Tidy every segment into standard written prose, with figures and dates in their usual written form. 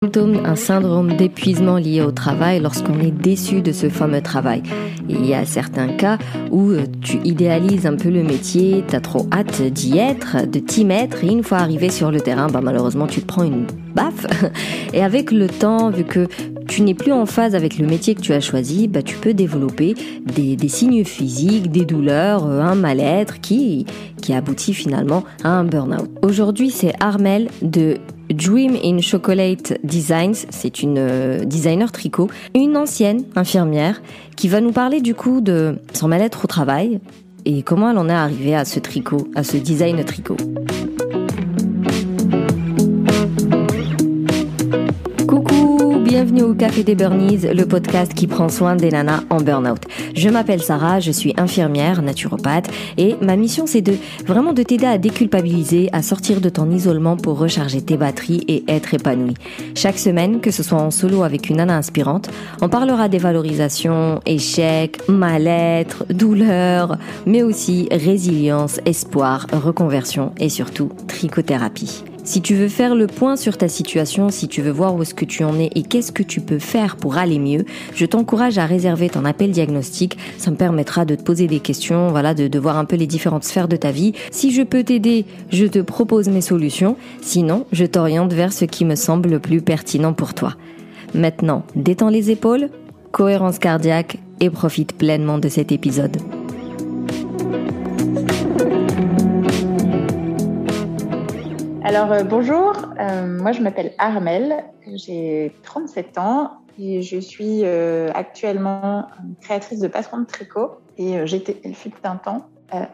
Un syndrome d'épuisement lié au travail lorsqu'on est déçu de ce fameux travail. Et il y a certains cas où tu idéalises un peu le métier, tu as trop hâte d'y être, de t'y mettre, et une fois arrivé sur le terrain, malheureusement tu te prends une baffe. Et avec le temps, vu que tu n'es plus en phase avec le métier que tu as choisi, tu peux développer des signes physiques, des douleurs, un mal-être qui aboutit finalement à un burn-out. Aujourd'hui, c'est Armelle de Dream in Chocolate Designs, c'est une designer tricot, une ancienne infirmière qui va nous parler du coup de son mal-être au travail et comment elle en est arrivée à ce tricot, à ce design tricot. Bienvenue au Café des Burnies, le podcast qui prend soin des nanas en burn-out. Je m'appelle Sarah, je suis infirmière, naturopathe et ma mission c'est de t'aider à déculpabiliser, à sortir de ton isolement pour recharger tes batteries et être épanouie. Chaque semaine, que ce soit en solo avec une nana inspirante, on parlera des valorisations, échecs, mal-être, douleurs, mais aussi résilience, espoir, reconversion et surtout trichothérapie. Si tu veux faire le point sur ta situation, si tu veux voir où est-ce que tu en es et qu'est-ce que tu peux faire pour aller mieux, je t'encourage à réserver ton appel diagnostic. Ça me permettra de te poser des questions, de voir un peu les différentes sphères de ta vie. Si je peux t'aider, je te propose mes solutions. Sinon, je t'oriente vers ce qui me semble le plus pertinent pour toi. Maintenant, détends les épaules, cohérence cardiaque et profite pleinement de cet épisode. Alors bonjour, moi je m'appelle Armelle, j'ai 37 ans et je suis actuellement créatrice de patrons de tricot et j'étais, il fut un temps,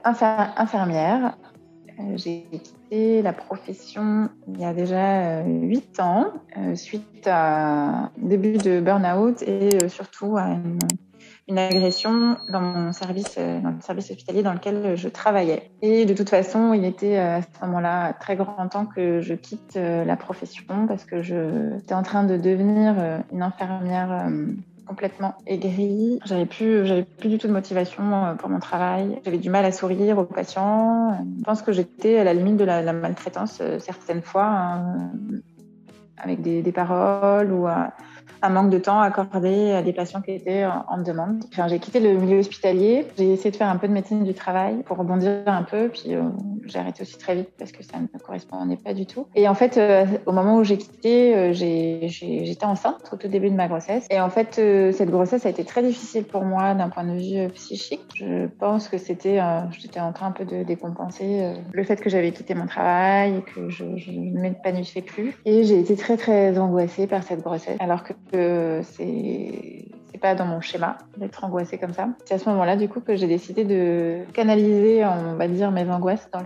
infirmière. J'ai quitté la profession il y a déjà 8 ans suite à un début de burn-out et surtout à une agression dans le service hospitalier dans lequel je travaillais. Et de toute façon, il était à ce moment-là très grand temps que je quitte la profession parce que j'étais en train de devenir une infirmière complètement aigrie. J'avais plus du tout de motivation pour mon travail. J'avais du mal à sourire aux patients. Je pense que j'étais à la limite de la maltraitance certaines fois, avec des paroles ou un manque de temps accordé à des patients qui étaient en demande. Enfin, j'ai quitté le milieu hospitalier. J'ai essayé de faire un peu de médecine du travail pour rebondir un peu. Puis j'ai arrêté aussi très vite parce que ça ne me correspondait pas du tout. Et en fait, au moment où j'ai quitté, j'étais enceinte au tout début de ma grossesse. Et en fait, cette grossesse a été très difficile pour moi d'un point de vue psychique. Je pense que j'étais en train un peu de décompenser le fait que j'avais quitté mon travail et que je ne m'épanouissais plus. Et j'ai été très, très angoissée par cette grossesse. Alors que c'est pas dans mon schéma d'être angoissée comme ça. C'est à ce moment-là, du coup, que j'ai décidé de canaliser, on va dire, mes angoisses dans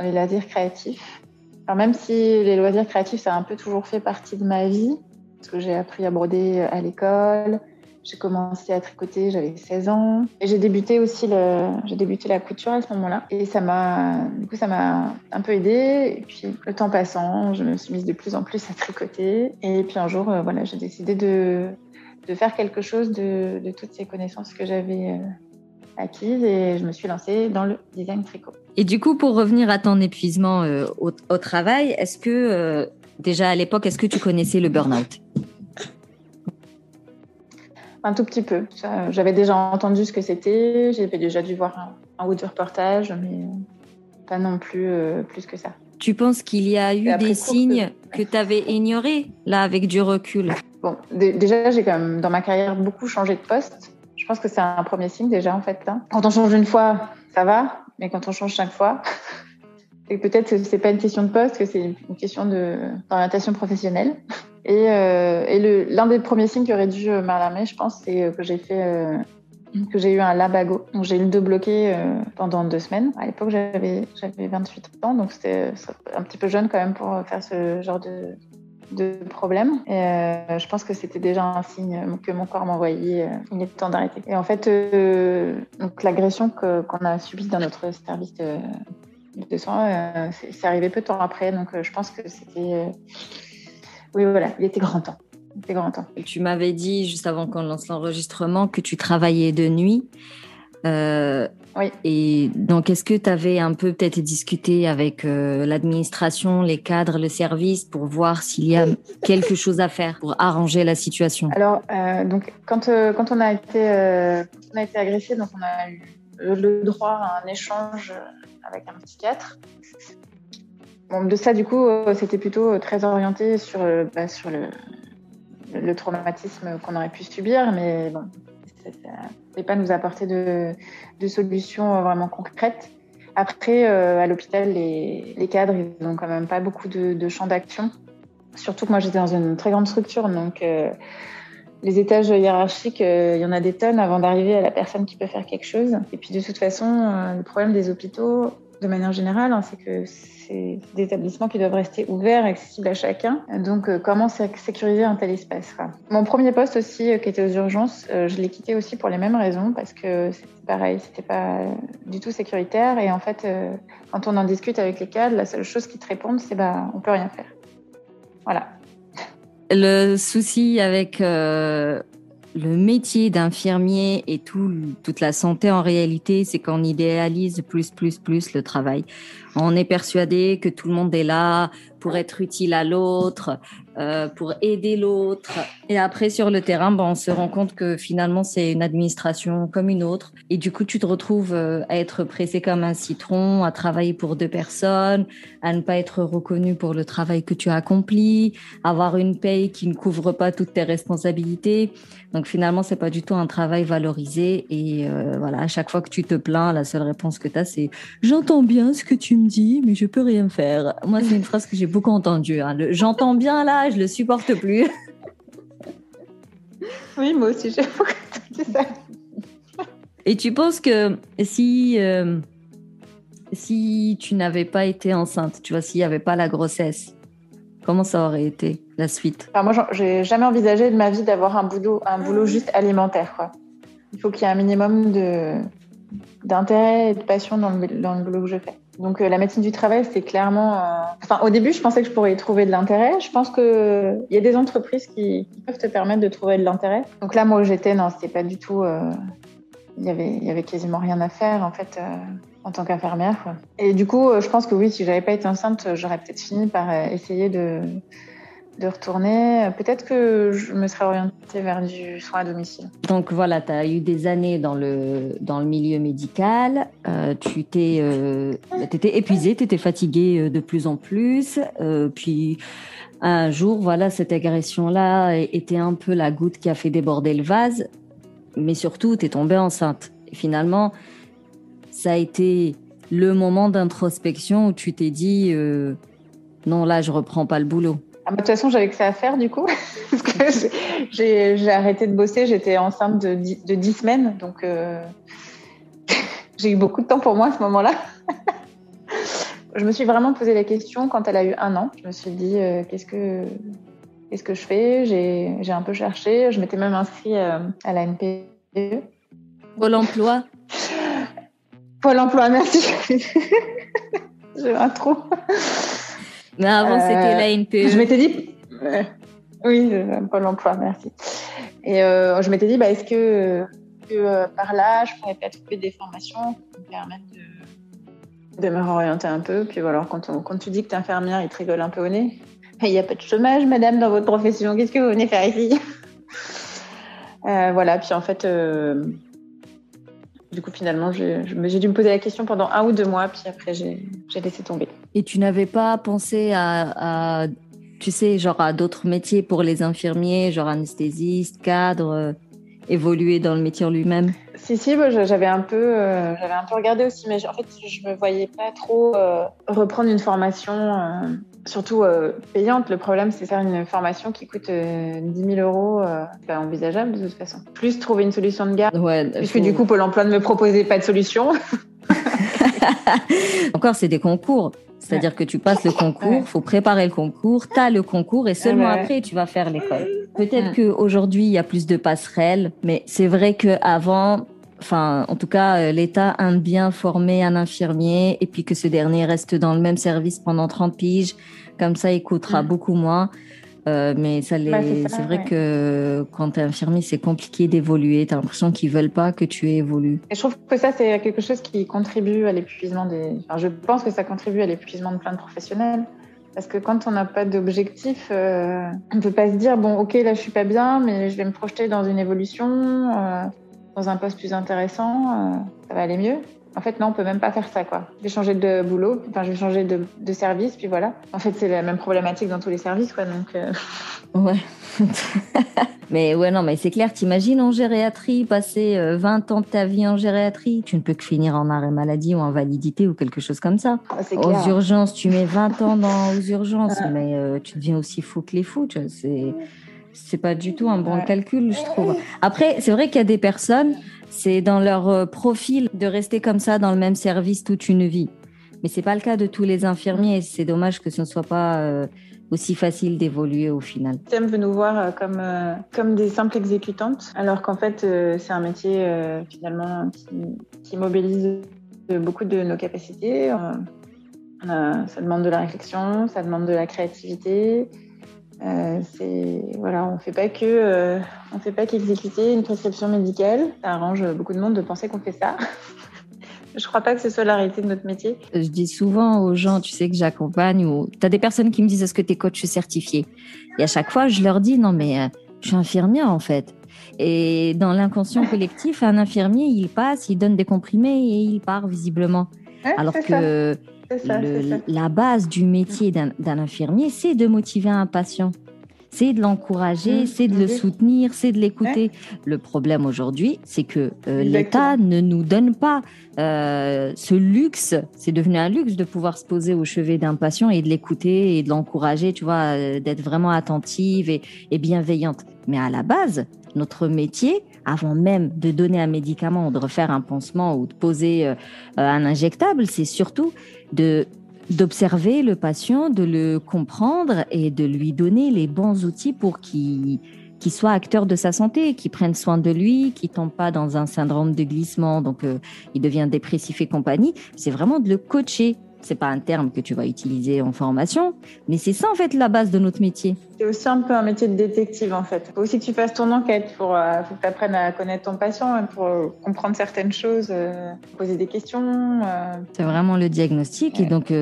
les loisirs créatifs. Alors même si les loisirs créatifs, ça a un peu toujours fait partie de ma vie, parce que j'ai appris à broder à l'école, j'ai commencé à tricoter, j'avais 16 ans. Et j'ai débuté la couture à ce moment-là. Et ça m'a un peu aidée. Et puis, le temps passant, je me suis mise de plus en plus à tricoter. Et puis un jour, j'ai décidé de faire quelque chose de toutes ces connaissances que j'avais acquises. Et je me suis lancée dans le design tricot. Et du coup, pour revenir à ton épuisement au travail, est-ce que, déjà à l'époque, est-ce que tu connaissais le burn-out ? Un tout petit peu. J'avais déjà entendu ce que c'était. J'avais déjà dû voir un ou deux reportages, mais pas non plus plus que ça. Tu penses qu'il y a eu des signes que tu avais ignorés, là, avec du recul ? Bon, déjà, j'ai quand même, dans ma carrière, beaucoup changé de poste. Je pense que c'est un premier signe, déjà, en fait. Là. Quand on change une fois, ça va, mais quand on change 5 fois, et peut-être que c'est pas une question de poste, que c'est une question d'orientation professionnelle. Et l'un des premiers signes qui aurait dû m'alarmer, je pense, c'est que j'ai eu un lumbago. Donc j'ai eu le dos bloqué pendant 2 semaines. À l'époque, j'avais 28 ans, donc c'était un petit peu jeune quand même pour faire ce genre de problème. Et je pense que c'était déjà un signe que mon corps m'envoyait. Il est temps d'arrêter. Et en fait, donc l'agression qu'on a subie dans notre service de soins, c'est arrivé peu de temps après. Donc je pense que c'était... Oui, voilà, il était grand temps. Tu m'avais dit, juste avant qu'on lance l'enregistrement, que tu travaillais de nuit. Oui. Et donc, est-ce que tu avais un peu peut-être discuté avec l'administration, les cadres, le service pour voir s'il y a quelque chose à faire pour arranger la situation? Alors, donc, quand on a été agressé, donc on a eu le droit à un échange avec un psychiatre. Bon, de ça, du coup, c'était plutôt très orienté sur le traumatisme qu'on aurait pu subir, mais bon, ça ne pouvait pas nous apporter de solutions vraiment concrètes. Après, à l'hôpital, les cadres, ils n'ont quand même pas beaucoup de champ d'action. Surtout que moi, j'étais dans une très grande structure, donc les étages hiérarchiques, il y en a des tonnes avant d'arriver à la personne qui peut faire quelque chose. Et puis de toute façon, le problème des hôpitaux, de manière générale, c'est que c'est des établissements qui doivent rester ouverts, accessibles à chacun. Donc comment sécuriser un tel espace, quoi. Mon premier poste aussi, qui était aux urgences, je l'ai quitté aussi pour les mêmes raisons, parce que c'était pareil, c'était pas du tout sécuritaire. Et en fait, quand on en discute avec les cadres, la seule chose qu'ils te répondent, c'est on peut rien faire. Voilà. Le souci avec le métier d'infirmier et toute la santé en réalité, c'est qu'on idéalise plus le travail. On est persuadé que tout le monde est là pour être utile à l'autre, pour aider l'autre. Et après, sur le terrain, on se rend compte que finalement, c'est une administration comme une autre. Et du coup, tu te retrouves à être pressé comme un citron, à travailler pour 2 personnes, à ne pas être reconnu pour le travail que tu as accompli, avoir une paye qui ne couvre pas toutes tes responsabilités. Donc finalement, c'est pas du tout un travail valorisé. Et voilà, à chaque fois que tu te plains, la seule réponse que tu as, c'est « J'entends bien ce que tu me dis, mais je peux rien faire ». Moi, c'est une phrase que j'ai beaucoup entendue. J'entends bien là, je le supporte plus. Oui, moi aussi, j'ai beaucoup entendu ça. Et tu penses que si tu n'avais pas été enceinte, tu vois, s'il n'y avait pas la grossesse, comment ça aurait été la suite? Enfin, moi, j'ai jamais envisagé de ma vie d'avoir un boulot juste alimentaire, quoi. Il faut qu'il y ait un minimum d'intérêt et de passion dans le boulot que je fais. Donc, la médecine du travail, c'est clairement... Enfin, au début, je pensais que je pourrais y trouver de l'intérêt. Je pense qu'il y a des entreprises qui peuvent te permettre de trouver de l'intérêt. Donc là, moi, où j'étais, non, c'était pas du tout... Il y avait quasiment rien à faire, en fait, en tant qu'infirmière, quoi. Et du coup, je pense que oui, si j'avais pas été enceinte, j'aurais peut-être fini par essayer de retourner. Peut-être que je me serais orientée vers du soin à domicile. Donc voilà, tu as eu des années dans le milieu médical, tu étais épuisée, tu étais fatiguée de plus en plus, puis un jour, voilà, cette agression-là était un peu la goutte qui a fait déborder le vase, mais surtout, tu es tombée enceinte. Et finalement, ça a été le moment d'introspection où tu t'es dit non, là, je reprends pas le boulot. De toute façon, j'avais que ça à faire, du coup. Parce que j'ai arrêté de bosser. J'étais enceinte de 10 semaines. Donc, j'ai eu beaucoup de temps pour moi à ce moment-là. Je me suis vraiment posé la question quand elle a eu 1 an. Je me suis dit, qu'est-ce que je fais? J'ai un peu cherché. Je m'étais même inscrite à la NPE. Pôle emploi. Pôle emploi, merci. J'ai un trou. Mais avant, c'était la NPE. Je m'étais dit... oui, Pôle emploi, merci. Et je m'étais dit, est-ce que par là, je pourrais peut-être trouver des formations qui me permettent de me réorienter un peu. Puis voilà, quand tu dis que tu es infirmière, ils te rigolent un peu au nez. Il n'y a pas de chômage, madame, dans votre profession. Qu'est-ce que vous venez faire ici? Voilà, puis en fait... Du coup, finalement, j'ai dû me poser la question pendant 1 ou 2 mois, puis après, j'ai laissé tomber. Et tu n'avais pas pensé à tu sais, genre à d'autres métiers pour les infirmiers, genre anesthésiste, cadre, évoluer dans le métier en lui-même? Si, j'avais un peu regardé aussi, mais en fait, je me voyais pas trop reprendre une formation, surtout payante. Le problème, c'est faire une formation qui coûte 10 000 euros. C'est pas envisageable de toute façon. Plus trouver une solution de garde, puisque du coup, Pôle emploi ne me proposait pas de solution. Encore, c'est des concours. C'est-à-dire que tu passes le concours, faut préparer le concours, tu as le concours et seulement après, tu vas faire l'école. Peut-être qu'aujourd'hui, il y a plus de passerelles, mais c'est vrai qu'avant, en tout cas, l'État aime bien former un infirmier et puis que ce dernier reste dans le même service pendant 30 piges. Comme ça, il coûtera beaucoup moins. Mais c'est vrai que quand tu es infirmier, c'est compliqué d'évoluer. Tu as l'impression qu'ils veulent pas que tu évolues. Et je trouve que ça, c'est quelque chose qui contribue à l'épuisement je pense que ça contribue à l'épuisement de plein de professionnels. Parce que quand on n'a pas d'objectif, on ne peut pas se dire, bon, ok, là, je suis pas bien, mais je vais me projeter dans une évolution, dans un poste plus intéressant, ça va aller mieux. En fait, non, on peut même pas faire ça, quoi. Je vais changer de boulot, je vais changer de service, puis voilà. En fait, c'est la même problématique dans tous les services, quoi, donc... Ouais. Mais ouais, non, mais c'est clair, t'imagines en gériatrie, passer 20 ans de ta vie en gériatrie, tu ne peux que finir en arrêt maladie ou en validité ou quelque chose comme ça. Aux urgences, tu mets 20 ans aux urgences, mais tu deviens aussi fou que les fous, tu vois, c'est pas du tout un bon calcul, je trouve. Après, c'est vrai qu'il y a des personnes, c'est dans leur profil de rester comme ça dans le même service toute une vie. Mais c'est pas le cas de tous les infirmiers. C'est dommage que ce ne soit pas aussi facile d'évoluer au final. Le système veut nous voir comme des simples exécutantes, alors qu'en fait, c'est un métier finalement qui mobilise beaucoup de nos capacités. Ça demande de la réflexion, ça demande de la créativité. On fait pas qu'exécuter une prescription médicale. Ça arrange beaucoup de monde de penser qu'on fait ça. Je crois pas que ce soit la réalité de notre métier. Je dis souvent aux gens, tu sais, que j'accompagne, ou t'as des personnes qui me disent, est-ce que t'es coach certifié? Et à chaque fois, je leur dis, non, mais je suis infirmière, en fait. Et dans l'inconscient collectif, un infirmier, il passe, il donne des comprimés et il part, visiblement. Alors que la base du métier d'un infirmier, c'est de motiver un patient. C'est de l'encourager, c'est de le soutenir, c'est de l'écouter. Le problème aujourd'hui, c'est que l'État ne nous donne pas ce luxe. C'est devenu un luxe de pouvoir se poser au chevet d'un patient et de l'écouter et de l'encourager, tu vois, d'être vraiment attentive et bienveillante. Mais à la base, notre métier, avant même de donner un médicament ou de refaire un pansement ou de poser un injectable, c'est surtout d'observer le patient, de le comprendre et de lui donner les bons outils pour qu'il soit acteur de sa santé, qu'il prenne soin de lui, qu'il tombe pas dans un syndrome de glissement, donc il devient dépressif et compagnie. C'est vraiment de le coacher. C'est pas un terme que tu vas utiliser en formation, mais c'est ça en fait la base de notre métier. C'est aussi un peu un métier de détective en fait. Il faut aussi que tu fasses ton enquête, faut que tu apprennes à connaître ton patient pour comprendre certaines choses, poser des questions. C'est vraiment le diagnostic et donc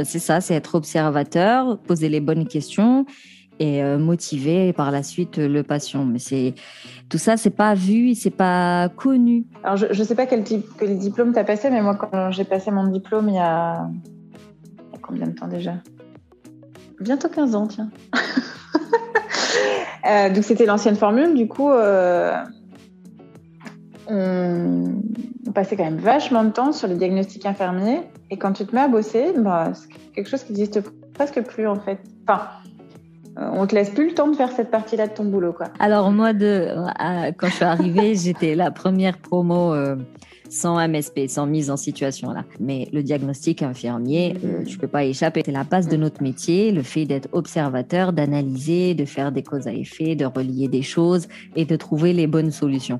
c'est ça, c'est être observateur, poser les bonnes questions et motiver par la suite le patient. Mais tout ça, c'est pas vu, c'est pas connu. Alors je sais pas quel diplôme t'as passé, mais moi quand j'ai passé mon diplôme il y a combien de temps déjà? Bientôt 15 ans, tiens. Donc c'était l'ancienne formule, du coup on passait quand même vachement de temps sur les diagnostics infirmiers et quand tu te mets à bosser, c'est quelque chose qui n'existe presque plus en fait. Enfin, on te laisse plus le temps de faire cette partie-là de ton boulot, quoi. Alors moi, quand je suis arrivée, j'étais la première promo sans MSP, sans mise en situation là. Mais le diagnostic infirmier, tu peux pas y échapper. C'est la base de notre métier, le fait d'être observateur, d'analyser, de faire des causes à effet, de relier des choses et de trouver les bonnes solutions.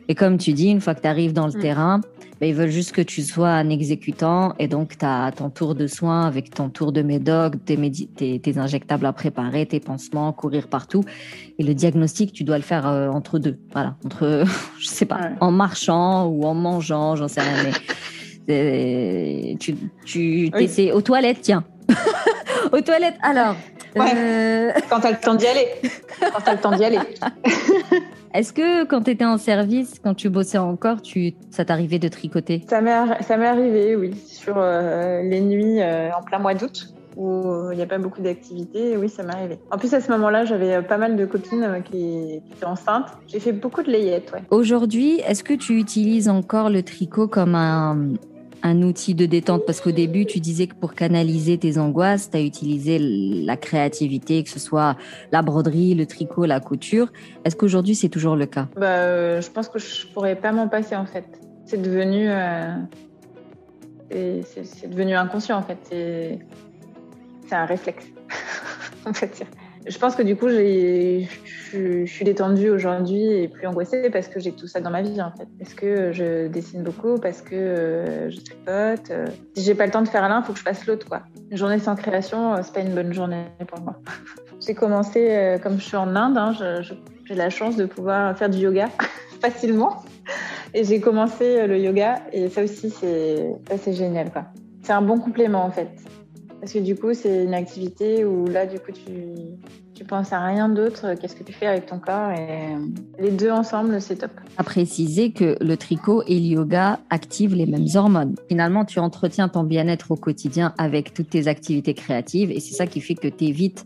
Et comme tu dis, une fois que tu arrives dans le terrain, ils veulent juste que tu sois un exécutant et donc tu as ton tour de soins avec ton tour de médoc, tes injectables à préparer, tes pansements, courir partout. Et le diagnostic, tu dois le faire entre deux. Voilà, je sais pas, en marchant ou en mangeant, j'en sais rien. Mais tu t'essaies aux toilettes, tiens. Aux toilettes, alors. Quand tu as le temps d'y aller. Est-ce que quand tu étais en service, quand tu bossais encore, ça t'arrivait de tricoter? Ça m'est arrivé, oui, sur les nuits en plein mois d'août où il n'y a pas beaucoup d'activités. Oui, ça m'est arrivé. En plus, à ce moment-là, j'avais pas mal de copines qui étaient enceintes. J'ai fait beaucoup de layettes, ouais. Aujourd'hui, est-ce que tu utilises encore le tricot comme un outil de détente? Parce qu'au début, tu disais que pour canaliser tes angoisses, tu as utilisé la créativité, que ce soit la broderie, le tricot, la couture. Est-ce qu'aujourd'hui, c'est toujours le cas? Je pense que je pourrais pas m'en passer, en fait. C'est devenu inconscient, en fait. C'est un réflexe, on va dire. Je pense que du coup, je suis détendue aujourd'hui et plus angoissée parce que j'ai tout ça dans ma vie en fait. Parce que je dessine beaucoup, parce que je tricote. Si j'ai pas le temps de faire l'un, il faut que je fasse l'autre, quoi. Une journée sans création, c'est pas une bonne journée pour moi. J'ai commencé, comme je suis en Inde, j'ai la chance de pouvoir faire du yoga facilement. Et j'ai commencé le yoga et ça aussi, c'est génial, quoi. C'est un bon complément en fait. Parce que du coup, c'est une activité où là, du coup, tu penses à rien d'autre. Qu'est-ce que tu fais avec ton corps? Et les deux ensemble, c'est top. À préciser que le tricot et le yoga activent les mêmes hormones. Finalement, tu entretiens ton bien-être au quotidien avec toutes tes activités créatives et c'est ça qui fait que tu évites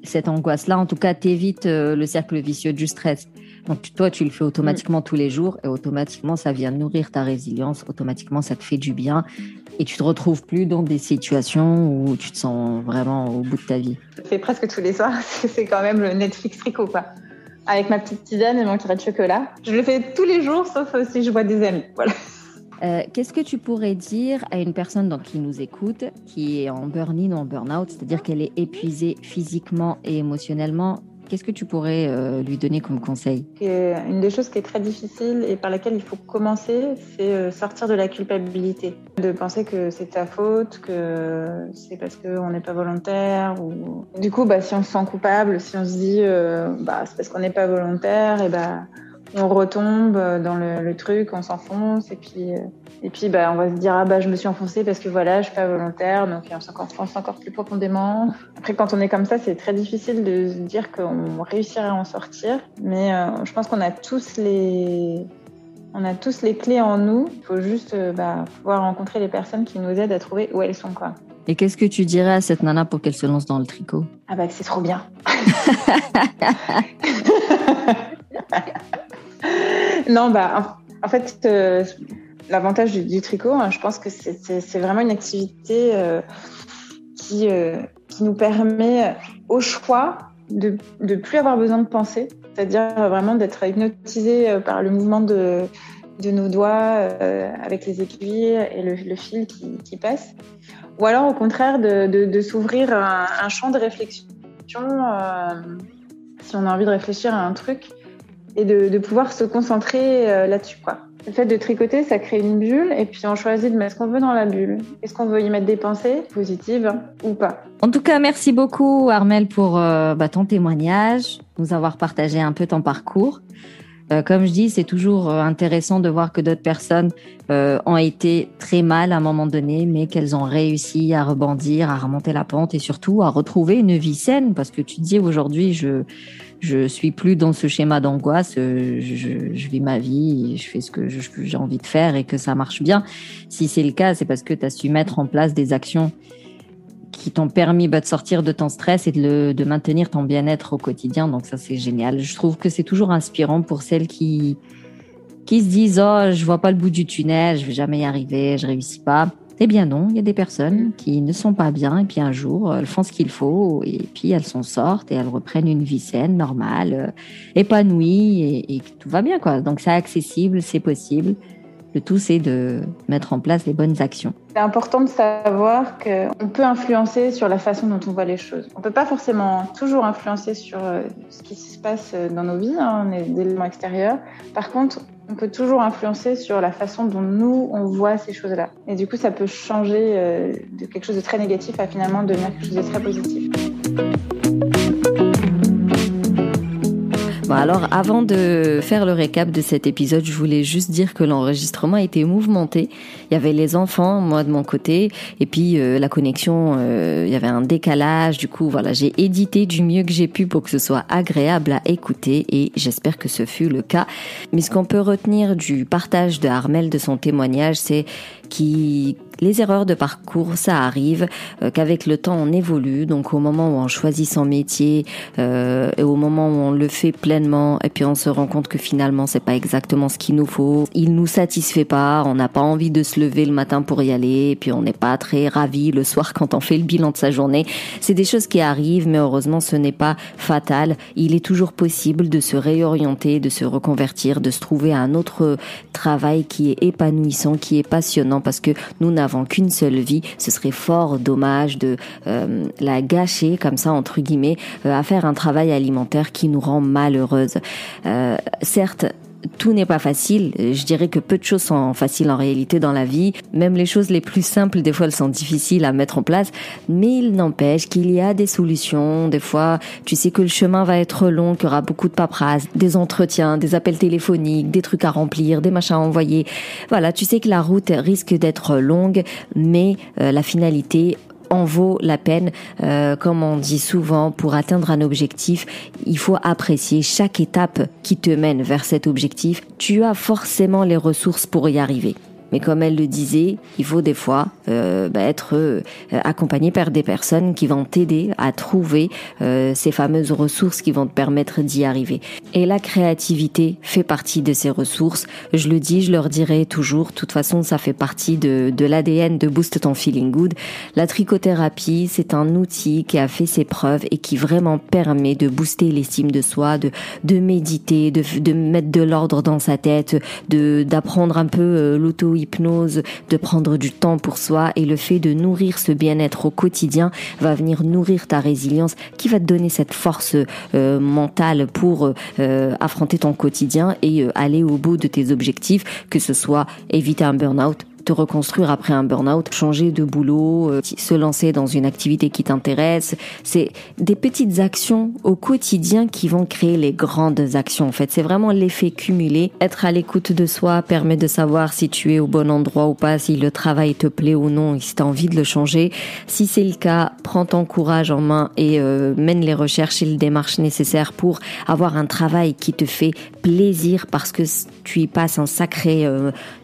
cette angoisse-là. En tout cas, tu évites le cercle vicieux du stress. Donc, toi, tu le fais automatiquement tous les jours et automatiquement, ça vient nourrir ta résilience. Automatiquement, ça te fait du bien et tu te retrouves plus dans des situations où tu te sens vraiment au bout de ta vie. Je fais presque tous les soirs. C'est quand même le Netflix tricot, quoi. Avec ma petite tisane et mon carré de chocolat. Je le fais tous les jours, sauf si je vois des amis. Voilà. Qu'est-ce que tu pourrais dire à une personne qui nous écoute, qui est en burn-in ou en burn-out, c'est-à-dire qu'elle est épuisée physiquement et émotionnellement? Qu'est-ce que tu pourrais lui donner comme conseil? Une des choses qui est très difficile et par laquelle il faut commencer, c'est sortir de la culpabilité. De penser que c'est ta faute, que c'est parce qu'on n'est pas volontaire. Ou... Du coup, si on se sent coupable, si on se dit c'est parce qu'on n'est pas volontaire, et on retombe dans le truc, on s'enfonce et puis on va se dire je me suis enfoncée parce que voilà, je suis pas volontaire, donc on s'enfonce encore plus profondément. Après, quand on est comme ça, c'est très difficile de se dire qu'on réussirait à en sortir, mais je pense qu'on a tous les clés en nous. Il faut juste pouvoir rencontrer les personnes qui nous aident à trouver où elles sont, quoi. Et qu'est-ce que tu dirais à cette nana pour qu'elle se lance dans le tricot? Que c'est trop bien. Non, en fait, l'avantage du tricot, je pense que c'est vraiment une activité qui nous permet au choix de plus avoir besoin de penser, c'est-à-dire vraiment d'être hypnotisé par le mouvement de nos doigts avec les aiguilles et le fil qui passe, ou alors au contraire de s'ouvrir un champ de réflexion si on a envie de réfléchir à un truc et de pouvoir se concentrer là-dessus, quoi. Le fait de tricoter, ça crée une bulle et puis on choisit de mettre ce qu'on veut dans la bulle. Est-ce qu'on veut y mettre des pensées positives ou pas? En tout cas, merci beaucoup Armelle pour ton témoignage, nous avoir partagé un peu ton parcours. Comme je dis, c'est toujours intéressant de voir que d'autres personnes ont été très mal à un moment donné, mais qu'elles ont réussi à rebondir, à remonter la pente et surtout à retrouver une vie saine. Parce que tu dis aujourd'hui, je suis plus dans ce schéma d'angoisse, je vis ma vie, je fais ce que j'ai envie de faire et que ça marche bien. Si c'est le cas, c'est parce que tu as su mettre en place des actions qui t'ont permis de sortir de ton stress et de maintenir ton bien-être au quotidien. Donc ça, c'est génial. Je trouve que c'est toujours inspirant pour celles qui se disent « Oh, je vois pas le bout du tunnel, je vais jamais y arriver, je réussis pas ». Eh bien non, il y a des personnes qui ne sont pas bien et puis un jour, elles font ce qu'il faut et puis elles s'en sortent et elles reprennent une vie saine, normale, épanouie et tout va bien, quoi. Donc c'est accessible, c'est possible. Le tout, c'est de mettre en place les bonnes actions. C'est important de savoir qu'on peut influencer sur la façon dont on voit les choses. On ne peut pas forcément toujours influencer sur ce qui se passe dans nos vies, on est des éléments extérieurs. Par contre, on peut toujours influencer sur la façon dont nous, on voit ces choses-là. Et du coup, ça peut changer de quelque chose de très négatif à finalement devenir quelque chose de très positif. Bon, alors, avant de faire le récap de cet épisode, je voulais juste dire que l'enregistrement était mouvementé. Il y avait les enfants, moi de mon côté, et puis la connexion, il y avait un décalage. Du coup, voilà, j'ai édité du mieux que j'ai pu pour que ce soit agréable à écouter et j'espère que ce fut le cas. Mais ce qu'on peut retenir du partage de Armelle, de son témoignage, c'est les erreurs de parcours, ça arrive, qu'avec le temps on évolue, donc au moment où on choisit son métier et au moment où on le fait pleinement et puis on se rend compte que finalement c'est pas exactement ce qu'il nous faut, il nous satisfait pas, on n'a pas envie de se lever le matin pour y aller et puis on n'est pas très ravi le soir quand on fait le bilan de sa journée. C'est des choses qui arrivent, mais heureusement ce n'est pas fatal. Il est toujours possible de se réorienter, de se reconvertir, de se trouver un autre travail qui est épanouissant, qui est passionnant maintenant parce que nous n'avons qu'une seule vie. Ce serait fort dommage de la gâcher comme ça, entre guillemets, à faire un travail alimentaire qui nous rend malheureuses. Certes, tout n'est pas facile. Je dirais que peu de choses sont faciles en réalité dans la vie. Même les choses les plus simples, des fois, elles sont difficiles à mettre en place. Mais il n'empêche qu'il y a des solutions. Des fois, tu sais que le chemin va être long, qu'il y aura beaucoup de paperasse, des entretiens, des appels téléphoniques, des trucs à remplir, des machins à envoyer. Voilà, tu sais que la route risque d'être longue, mais la finalité en vaut la peine. Comme on dit souvent, pour atteindre un objectif, il faut apprécier chaque étape qui te mène vers cet objectif. Tu as forcément les ressources pour y arriver. Mais comme elle le disait, il faut des fois être accompagné par des personnes qui vont t'aider à trouver ces fameuses ressources qui vont te permettre d'y arriver. Et la créativité fait partie de ces ressources. Je le dis, je leur dirai toujours. De toute façon, ça fait partie de l'ADN de Boost ton Feeling Good. La trichothérapie, c'est un outil qui a fait ses preuves et qui vraiment permet de booster l'estime de soi, de méditer, de mettre de l'ordre dans sa tête, d'apprendre un peu l'auto-hypnose, de prendre du temps pour soi, et le fait de nourrir ce bien-être au quotidien va venir nourrir ta résilience qui va te donner cette force mentale pour affronter ton quotidien et aller au bout de tes objectifs, que ce soit éviter un burn-out, te reconstruire après un burn-out, changer de boulot, se lancer dans une activité qui t'intéresse. C'est des petites actions au quotidien qui vont créer les grandes actions. En fait, c'est vraiment l'effet cumulé. Être à l'écoute de soi permet de savoir si tu es au bon endroit ou pas, si le travail te plaît ou non, et si tu as envie de le changer. Si c'est le cas, prends ton courage en main et mène les recherches et les démarches nécessaires pour avoir un travail qui te fait plaisir, parce que tu y passes un sacré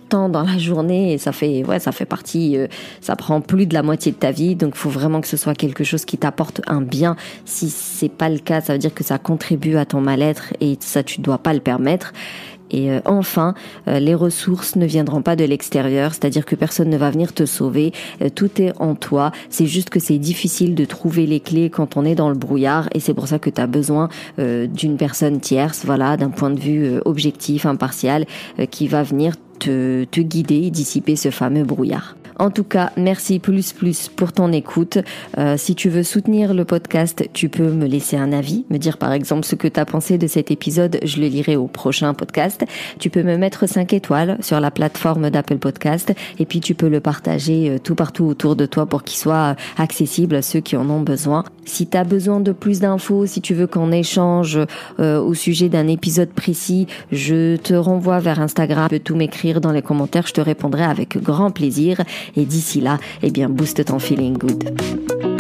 temps dans la journée et ça fait partie, ça prend plus de la moitié de ta vie, donc il faut vraiment que ce soit quelque chose qui t'apporte un bien. Si c'est pas le cas, ça veut dire que ça contribue à ton mal-être et ça, tu dois pas le permettre. Et enfin, les ressources ne viendront pas de l'extérieur, c'est-à-dire que personne ne va venir te sauver, tout est en toi. C'est juste que c'est difficile de trouver les clés quand on est dans le brouillard, et c'est pour ça que tu as besoin d'une personne tierce, voilà, d'un point de vue objectif, impartial, qui va venir te guider et dissiper ce fameux brouillard. En tout cas, merci plus pour ton écoute. Si tu veux soutenir le podcast, tu peux me laisser un avis, me dire par exemple ce que tu as pensé de cet épisode, je le lirai au prochain podcast. Tu peux me mettre 5 étoiles sur la plateforme d'Apple Podcast et puis tu peux le partager tout partout autour de toi pour qu'il soit accessible à ceux qui en ont besoin. Si tu as besoin de plus d'infos, si tu veux qu'on échange au sujet d'un épisode précis, je te renvoie vers Instagram. Tu peux tout m'écrire dans les commentaires, je te répondrai avec grand plaisir. Et d'ici là, booste ton feeling good.